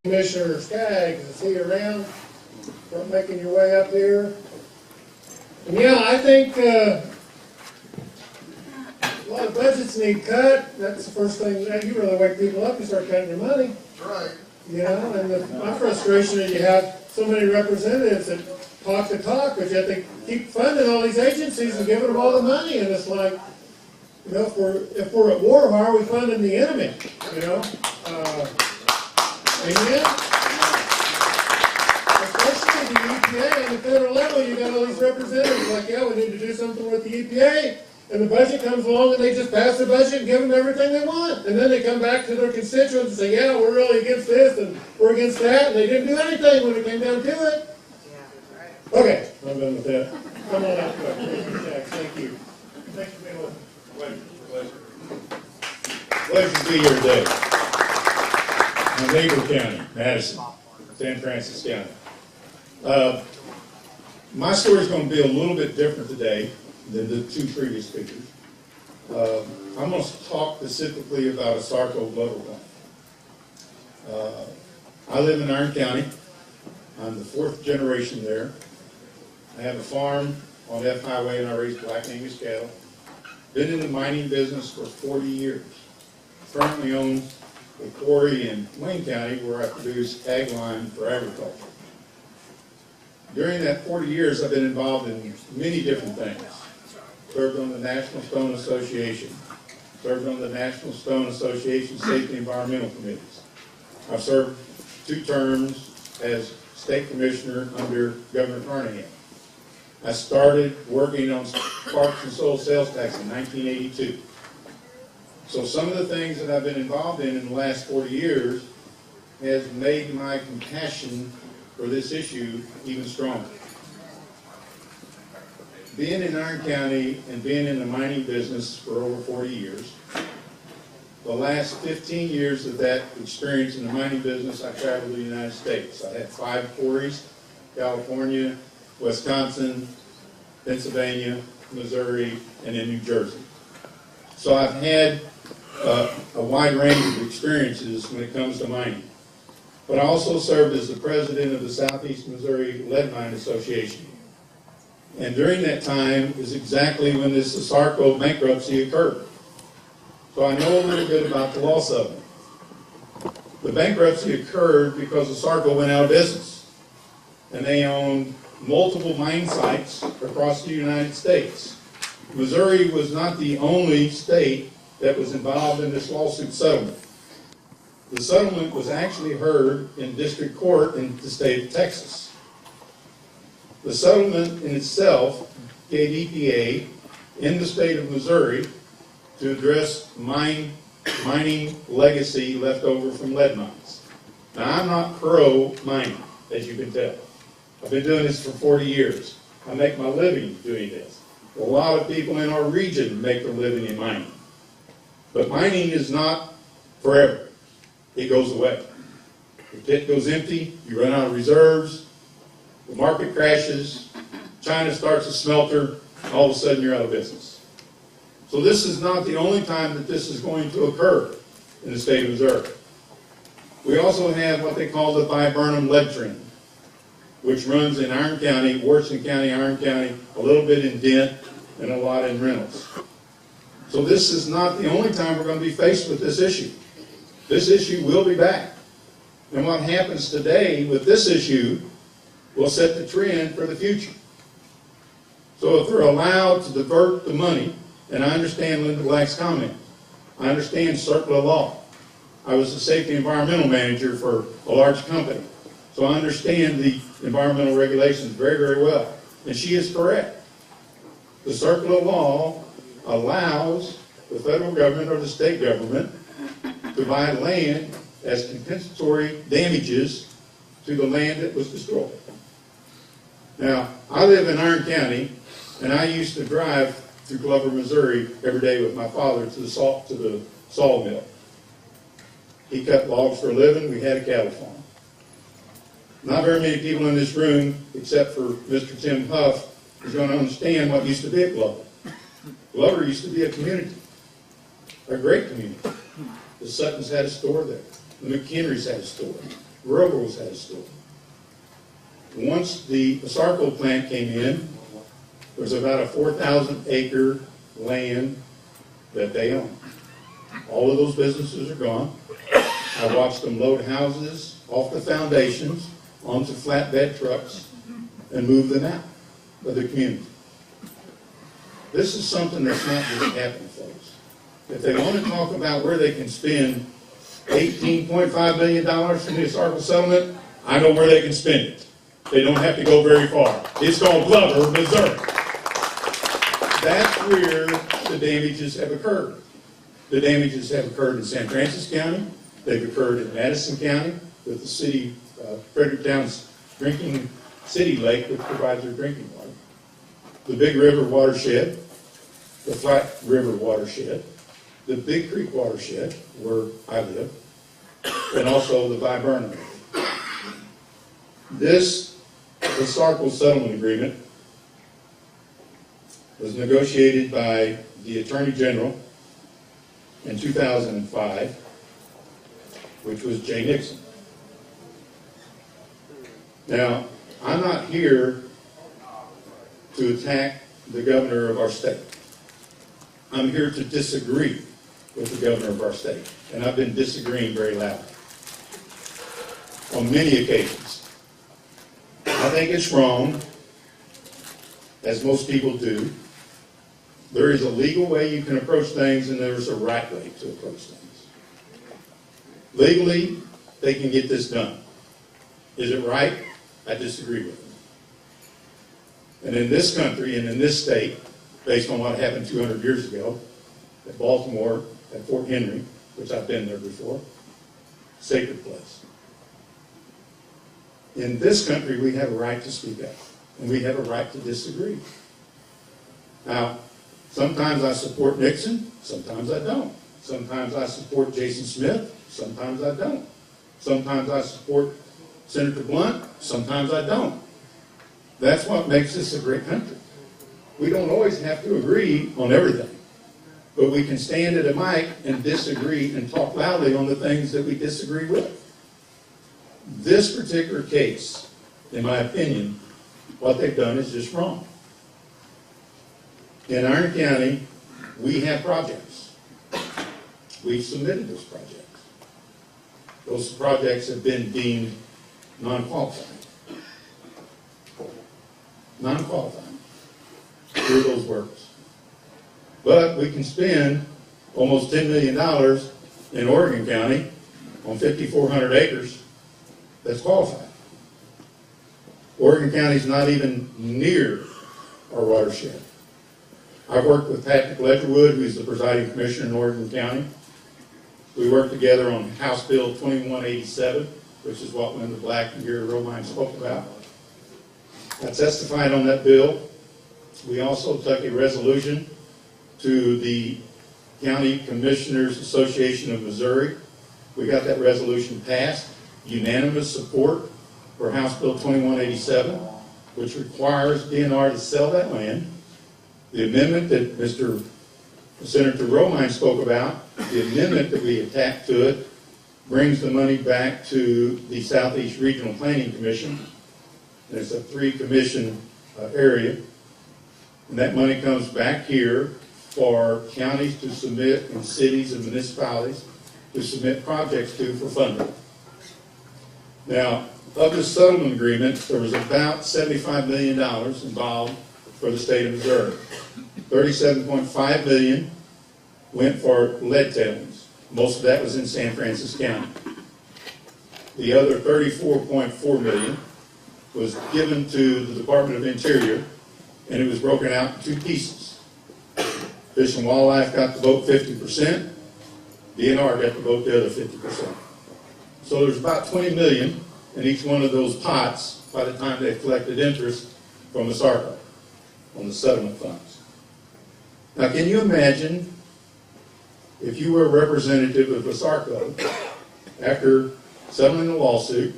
Commissioner Scaggs, is he around? Start making your way up here. And yeah, I think a lot of budgets need cut. That's the first thing. You really wake people up and start cutting their money. That's right. You know, and my frustration is you have so many representatives that talk the talk, but yet they keep funding all these agencies and giving them all the money, and it's like, you know, if we're at war, why are we funding the enemy? You know. Amen? Especially the EPA on the federal level, you got all these representatives like, yeah, we need to do something with the EPA, and the budget comes along and they just pass the budget and give them everything they want. And then they come back to their constituents and say, yeah, we're really against this and we're against that, and they didn't do anything when it came down to it. Okay, I'm done with that. Come on up, Jack. Thank you. Thanks for being with us. Pleasure to be here today. My neighbor county, Madison, San Francisco County. My story is going to be a little bit different today than the two previous speakers. I'm going to talk specifically about a Sarco blubber plant. I live in Iron County. I'm the fourth generation there. I have a farm on F Highway and I raise black Angus cattle. Been in the mining business for 40 years. Currently own a quarry in Wayne County where I produce ag lime for agriculture. During that 40 years, I've been involved in many different things. Served on the National Stone Association, served on the National Stone Association Safety and Environmental Committees. I've served 2 terms as state commissioner under Governor Carnahan. I started working on parks and soil sales tax in 1982. So some of the things that I've been involved in the last 40 years has made my compassion for this issue even stronger. Being in Iron County and being in the mining business for over 40 years, the last 15 years of that experience in the mining business, I traveled the United States. I had 5 quarries, California, Wisconsin, Pennsylvania, Missouri, and in New Jersey. So I've had a wide range of experiences when it comes to mining. But I also served as the president of the Southeast Missouri Lead Mine Association. And during that time is exactly when this Sarco bankruptcy occurred. So I know a little bit about the law settlement. The bankruptcy occurred because the Sarco went out of business. And they owned multiple mine sites across the United States. Missouri was not the only state that was involved in this lawsuit settlement. The settlement was actually heard in district court in the state of Texas. The settlement in itself gave EPA in the state of Missouri to address mining legacy left over from lead mines. Now, I'm not pro-mining, as you can tell. I've been doing this for 40 years. I make my living doing this. A lot of people in our region make their living in mining. But mining is not forever. It goes away. The pit goes empty, you run out of reserves, the market crashes, China starts a smelter, all of a sudden you're out of business. So this is not the only time that this is going to occur in the state of Missouri. We also have what they call the viburnum lead trend, which runs in Iron County, Washington County, Iron County, a little bit in Dent, and a lot in Reynolds. So this is not the only time we're going to be faced with this issue. This issue will be back. And what happens today with this issue will set the trend for the future. So if they're allowed to divert the money, and I understand Linda Black's comment, I understand circular law. I was a safety environmental manager for a large company. So I understand the environmental regulations very, very well. And she is correct. The circular law allows the federal government or the state government to buy land as compensatory damages to the land that was destroyed. Now, I live in Iron County, and I used to drive through Glover, Missouri every day with my father to the sawmill. He cut logs for a living. We had a cattle farm. Not very many people in this room, except for Mr. Tim Huff, is going to understand what used to be at Glover. Glover used to be a community, a great community. The Suttons had a store there. The McHenrys had a store. railroads had a store. Once the Sarco plant came in, there was about a 4,000 acre land that they own. All of those businesses are gone. I watched them load houses off the foundations onto flatbed trucks and move them out of the community. This is something that's not just happening, folks. If they want to talk about where they can spend $18.5 million from the Sarco settlement, I know where they can spend it. They don't have to go very far. It's called Glover, Missouri. That's where the damages have occurred. The damages have occurred in San Francisco County. They've occurred in Madison County with the city, Fredericktown's drinking city lake, which provides their drinking water. The Big River watershed, the Flat River watershed, the Big Creek watershed, where I live, and also the Viburnum River. This, the Sarco settlement agreement, was negotiated by the Attorney General in 2005, which was Jay Nixon. Now, I'm not here to attack the governor of our state. I'm here to disagree with the governor of our state, and I've been disagreeing very loudly on many occasions. I think it's wrong, as most people do. There is a legal way you can approach things, and there's a right way to approach things. Legally, they can get this done. Is it right? I disagree with them. And in this country and in this state, based on what happened 200 years ago at Baltimore, at Fort Henry, which I've been there before, sacred place. In this country, we have a right to speak up, and we have a right to disagree. Now, sometimes I support Nixon, sometimes I don't. Sometimes I support Jason Smith, sometimes I don't. Sometimes I support Senator Blunt, sometimes I don't. That's what makes this a great country. We don't always have to agree on everything, but we can stand at a mic and disagree and talk loudly on the things that we disagree with. This particular case, in my opinion, what they've done is just wrong. In Iron County, we have projects. We've submitted those projects. Those projects have been deemed non-qualified. Non-qualified through those works. But we can spend almost $10 million in Oregon County on 5,400 acres that's qualified. Oregon County is not even near our watershed. I've worked with Patrick Ledgerwood, who's the presiding commissioner in Oregon County. We worked together on House Bill 2187, which is what Linda Black and Gary Romine spoke about. I testified on that bill. We also took a resolution to the County Commissioners Association of Missouri. We got that resolution passed, unanimous support for House Bill 2187, which requires DNR to sell that land. The amendment that Senator Romine spoke about, the amendment that we attached to it, brings the money back to the Southeast Regional Planning Commission. And it's a 3-commission area. And that money comes back here for counties to submit and cities and municipalities to submit projects to for funding. Now, of the settlement agreement, there was about $75 million involved for the state of Missouri. $37.5 million went for lead tailings. Most of that was in San Francisco County. The other $34.4 million was given to the Department of Interior, and it was broken out in 2 pieces. Fish and Wildlife got to vote 50%. DNR got to vote the other 50%. So there's about $20 million in each one of those pots by the time they collected interest from the Sarco on the settlement funds. Now, can you imagine if you were a representative of the Sarco after settling the lawsuit?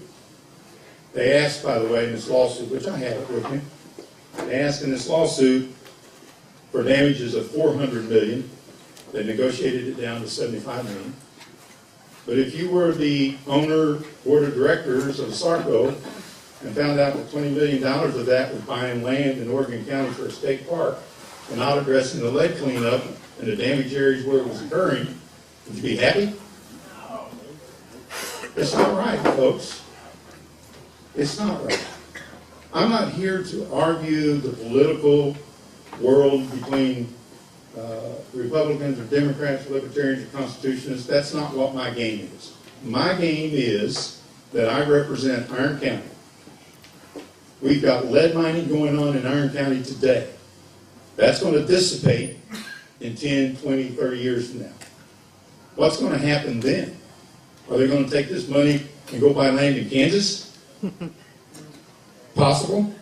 They asked, by the way, in this lawsuit, which I have it with me, they asked in this lawsuit for damages of $400 million. They negotiated it down to $75 million. But if you were the owner, board of directors of Sarco and found out that $20 million of that was buying land in Oregon County for a state park and not addressing the lead cleanup and the damage areas where it was occurring, would you be happy? It's not right, folks. It's not right. I'm not here to argue the political world between Republicans or Democrats, Libertarians or Constitutionists. That's not what my game is. My game is that I represent Iron County. We've got lead mining going on in Iron County today. That's going to dissipate in 10, 20, 30 years from now. What's going to happen then? Are they going to take this money and go buy land in Kansas? Possible.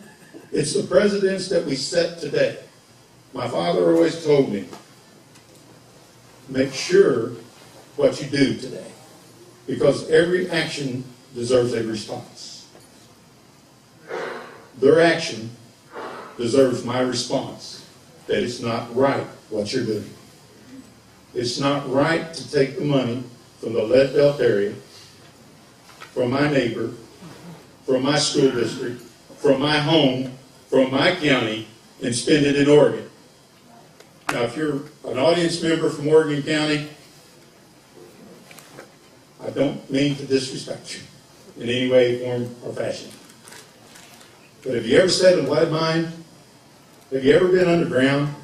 It's the precedents that we set today. My father always told me, make sure what you do today, because every action deserves a response. Their action deserves my response, that it's not right what you're doing. It's not right to take the money from the lead belt area, from my neighbor, from my school district, from my home, from my county, and spend it in Oregon. Now, if you're an audience member from Oregon County, I don't mean to disrespect you in any way, form, or fashion. But have you ever sat in a lead mine? Have you ever been underground?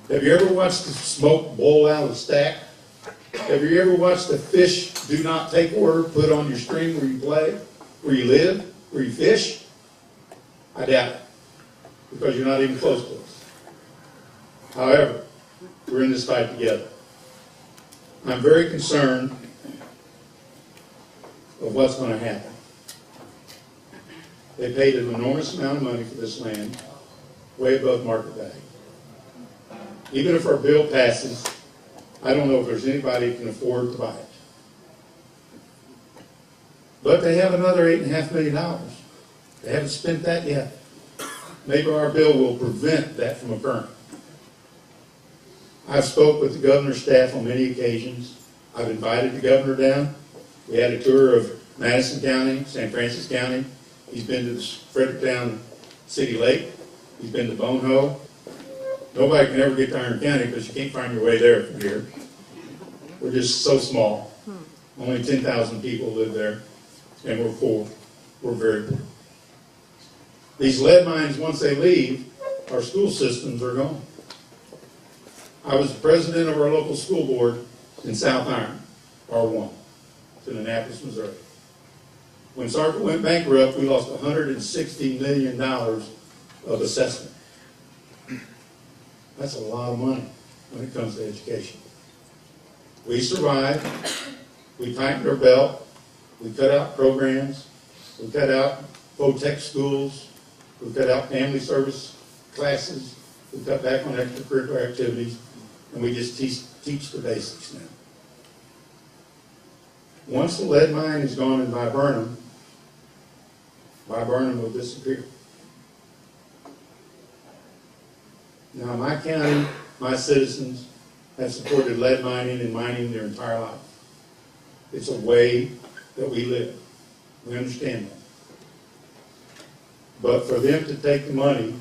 Have you ever watched the smoke boil out of the stack? Have you ever watched the fish do not take order put on your stream where you play, where you live, where you fish? I doubt it, because you're not even close to us. However, we're in this fight together. I'm very concerned of what's going to happen. They paid an enormous amount of money for this land, way above market value. Even if our bill passes, I don't know if there's anybody who can afford to buy it. But they have another $8.5 million. They haven't spent that yet. Maybe our bill will prevent that from occurring. I've spoke with the governor's staff on many occasions. I've invited the governor down. We had a tour of Madison County, St. Francis County. He's been to the Fredericktown City Lake. He's been to Bonehoe. Nobody can ever get to Iron County because you can't find your way there from here. We're just so small. Only 10,000 people live there, and we're poor. We're very poor. These lead mines, once they leave, our school systems are gone. I was the president of our local school board in South Iron, R1, in Annapolis, Missouri. When Sarco went bankrupt, we lost $160 million of assessment. That's a lot of money when it comes to education. We survived. We tightened our belt. We cut out programs. We cut out vo-tech schools. We cut out family service classes. We cut back on extracurricular activities. And we just teach the basics now. Once the lead mine is gone in Viburnum will disappear. Now, my county, my citizens have supported lead mining and mining their entire life. It's a way that we live. We understand that. But for them to take the money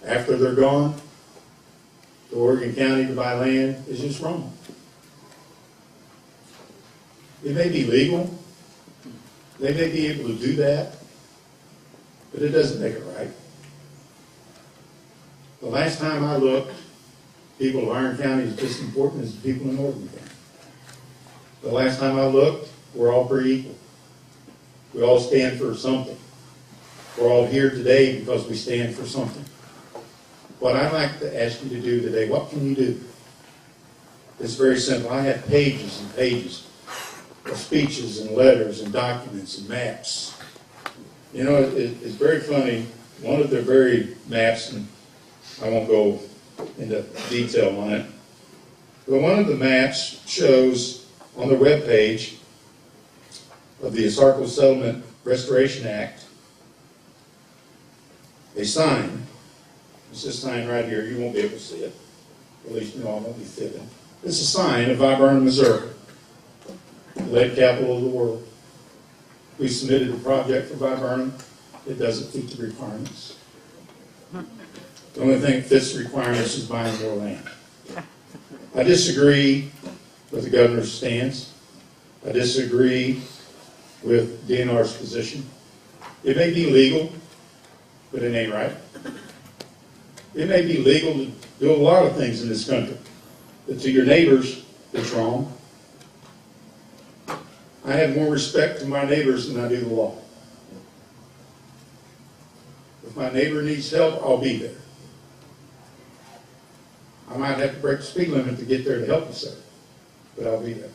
after they're gone to Oregon County to buy land is just wrong. It may be legal. They may be able to do that, but it doesn't make it right. The last time I looked, people of Iron County is just as important as the people in Oregon County. The last time I looked, we're all pretty equal. We all stand for something. We're all here today because we stand for something. What I'd like to ask you to do today, what can you do? It's very simple. I have pages and pages of speeches and letters and documents and maps. You know, it's very funny. One of their very maps, and I won't go into detail on it, but one of the maps shows on the webpage of the Sarco Settlement Restoration Act a sign. It's this sign right here. You won't be able to see it. At least, no, I won't be fibbing. It's a sign of Viburnum, Missouri. The lead capital of the world. We submitted a project for Viburnum. It doesn't meet the requirements. The only thing that fits the requirements is buying more land. I disagree with the governor's stance. I disagree with DNR's position. It may be legal, but it ain't right. It may be legal to do a lot of things in this country, but to your neighbors, it's wrong. I have more respect to my neighbors than I do the law. If my neighbor needs help, I'll be there. I might have to break the speed limit to get there to help you, sir, but I'll be there.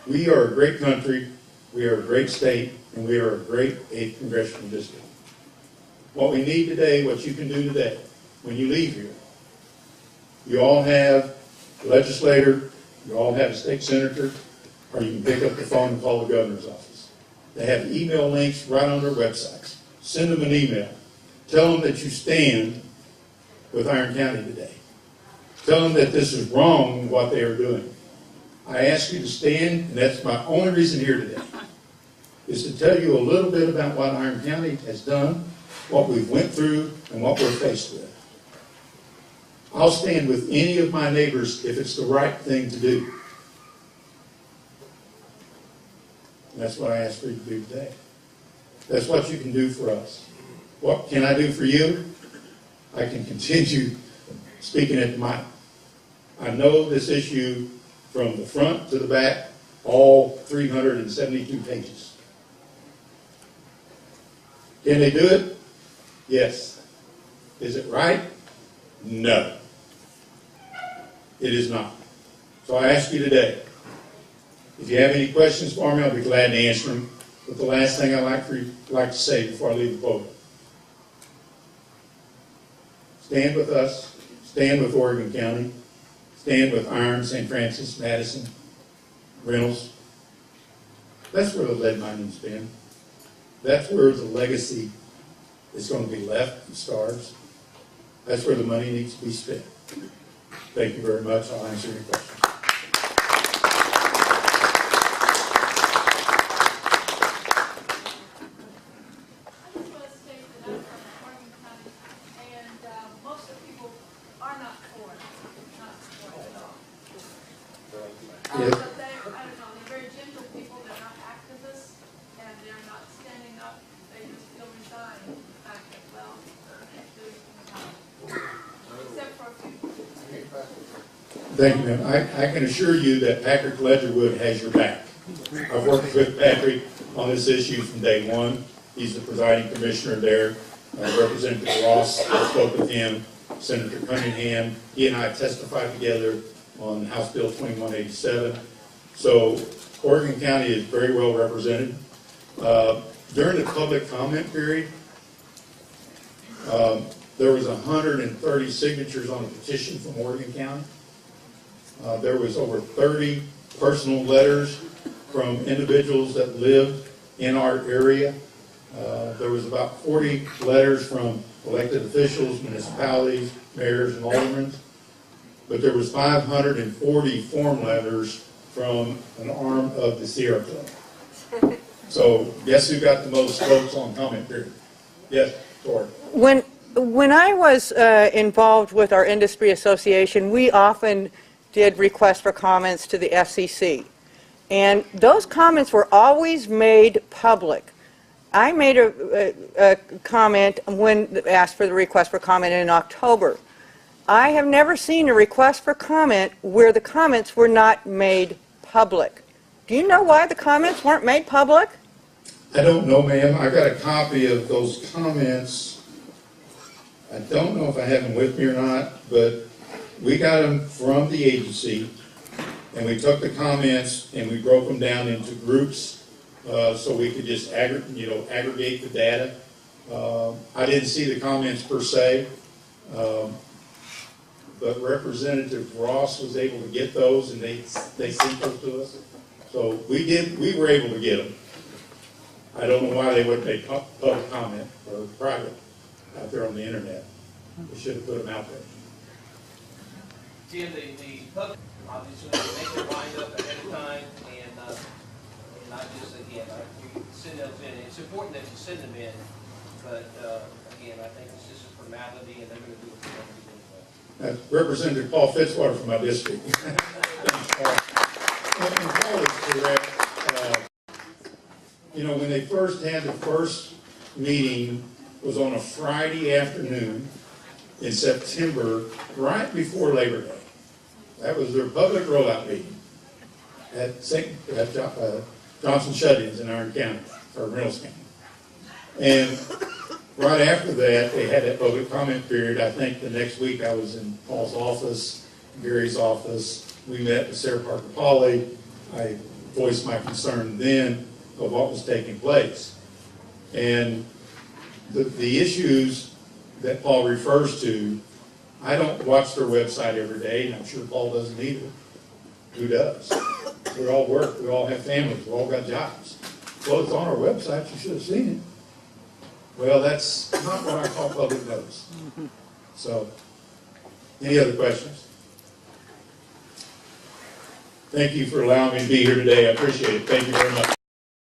We are a great country, we are a great state, and we are a great 8th congressional district. What we need today, what you can do today, when you leave here, you all have a legislator, you all have a state senator, or you can pick up the phone and call the governor's office. They have email links right on their websites. Send them an email. Tell them that you stand with Iron County today. Tell them that this is wrong what they are doing. I ask you to stand, and that's my only reason here today, is to tell you a little bit about what Iron County has done, what we've went through, and what we're faced with. I'll stand with any of my neighbors if it's the right thing to do. And that's what I ask for you to do today. That's what you can do for us. What can I do for you? I can continue speaking at the mic. I know this issue from the front to the back, all 372 pages. Can they do it? Yes. Is it right? No. It is not. So I ask you today, if you have any questions for me, I'll be glad to answer them. But the last thing I'd like to say before I leave the podium, stand with us, stand with Oregon County, stand with Iron, St. Francis, Madison, Reynolds. That's where the lead mining's been. That's where the legacy is going to be left in stars. That's where the money needs to be spent. Thank you very much. I'll answer your questions. Thank you, ma'am. I can assure you that Patrick Ledgerwood has your back. I've worked with Patrick on this issue from day one. He's the presiding commissioner there. Representative Ross, I spoke with him. Senator Cunningham, he and I testified together on House Bill 2187. So Oregon County is very well represented. During the public comment period, there was 130 signatures on a petition from Oregon County. There was over 30 personal letters from individuals that lived in our area. There was about 40 letters from elected officials, municipalities, mayors, and aldermen. But there was 540 form letters from an arm of the Sierra Club. So guess who got the most votes on comment period? Yes, Tori. When I was involved with our industry association, we often did requests for comments to the FCC. And those comments were always made public. I made a comment when asked for the request for comment in October. I have never seen a request for comment where the comments were not made public. Do you know why the comments weren't made public? I don't know, ma'am. I got a copy of those comments. I don't know if I have them with me or not, but we got them from the agency, and we took the comments and we broke them down into groups so we could just aggregate the data. I didn't see the comments per se, but Representative Ross was able to get those, and they sent those to us. So we were able to get them. I don't know why they wouldn't make public comment or private out there on the internet. We should have put them out there. Jim, the public obviously make their mind up ahead of time, and I just, again, you send those in. It's important that you send them in, but, again, I think it's just a formality, and they're gonna do it for everything anyway. That's Representative Paul Fitzwater from my district. Thanks, Paul. And Paul is correct. You know, when they first had the first meeting, was on a Friday afternoon in September, right before Labor Day. That was their public rollout meeting at Johnson Shut-ins in Iron County, or Reynolds County. And right after that, they had that public comment period. I think the next week I was in Paul's office, Gary's office. We met with Sarah Parker Pauley. I voiced my concern then of what was taking place. And the issues that Paul refers to, I don't watch their website every day, and I'm sure Paul doesn't either. Who does? We all work, we all have families, we all got jobs. Well, it's on our website, you should have seen it. Well, that's not what I call public notice. So, any other questions? Thank you for allowing me to be here today. I appreciate it. Thank you very much.